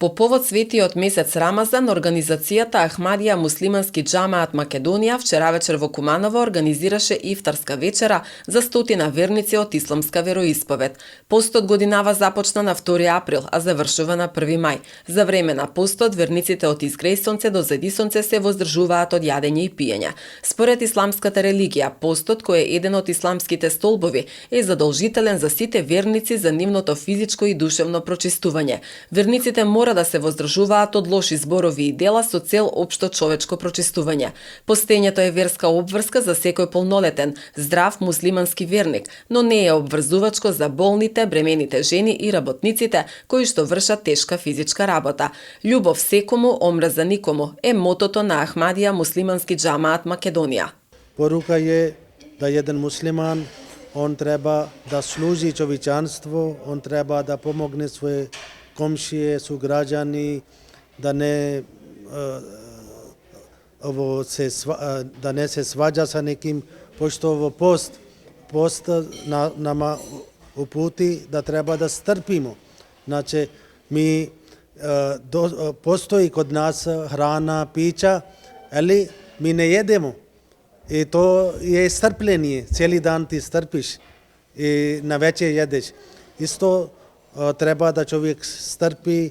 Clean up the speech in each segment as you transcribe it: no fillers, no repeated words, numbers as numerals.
По повод светиот месец Рамазан, организацијата Ахмадија Муслимански џамаат Македонија вчера вечер во Куманово организираше ифтарска вечера за 100 верници од исламска вероисповед. Постот годинава започна на 2 април, а завршува на 1 мај. За време на постот, верниците од изгрејсонце до зедисонце се воздржуваат од јадење и пиење. Според исламската религија, постот, кој е еден од исламските столбови, е задолжителен за сите верници за нивното физичко и душевно прочистување. Верниците мора да се воздржуваат од лоши зборови и дела со цел општо човечко прочистување. Постењето е верска обврска за секој полнолетен, здрав муслимански верник, но не е обврзувачко за болните, бремените жени и работниците кои што вршат тешка физичка работа. Љубов секому, омрза никому е мотото на Ахмадија Муслимански џамаат Македонија. Порука е да еден муслиман, он треба да служи човечанство, он треба да помогне своје комшije, суграđani, da ne se svađa sa nekim, pošto ovo post nama uputi da treba da strpimo. Znači, postoji kod nas hrana, pića, ali mi ne jedemo. I to je strpljenje, cijeli dan ti strpiš i na večer jedeš. Isto treba da čovjek strpi,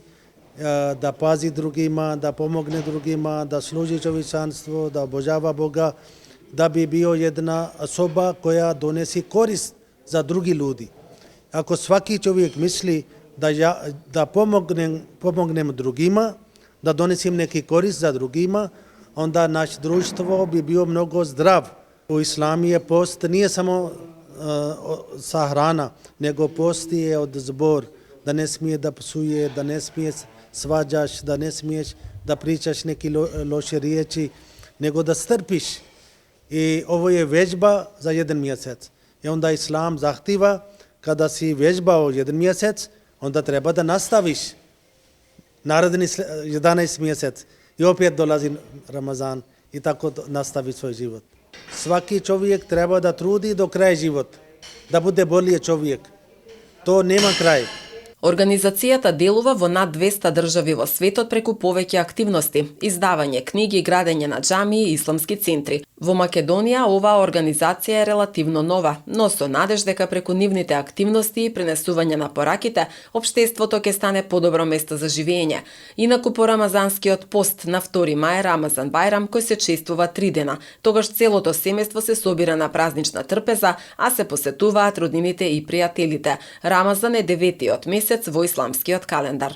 da pazi drugima, da pomogne drugima, da služi čovječanstvo, da obožava Boga, da bi bio jedna osoba koja donesi korist za drugi ljudi. Ako svaki čovjek misli da pomognem drugima, da donesim neki korist za drugima, onda naš društvo bi bio mnogo zdrav. U islamu je post nije samo sa hrana, nego post je od zbor, da ne smije da psuje, da ne smije svađaš, da ne smiješ da pričaš neki loše riječi, nego da strpiš. I ovo je vežba za 1 mjesec. I onda islam zahtjeva, kada si vežbao 1 mjesec, onda treba da nastaviš naredni 11 mjesec. I opet dolazi Ramazan i tako nastavi svoj život. Svaki čovjek treba da trudi do kraja život, da bude bolji čovjek. To nema kraj. Организацијата делува во над 200 држави во светот преку повеќе активности, издавање книги, градење на џамии и исламски центри. Во Македонија оваа организација е релативно нова, но со надеж дека преку нивните активности и пренесување на пораките, општеството ќе стане подобро место за живење. Инаку по рамазанскиот пост на 2 мај Рамазан Бајрам, кој се чествува 3 дена, тогаш целото семејство се собира на празнична трпеза, а се посетуваат роднините и пријателите. Рамазан е 9-тиот месец во исламскиот календар.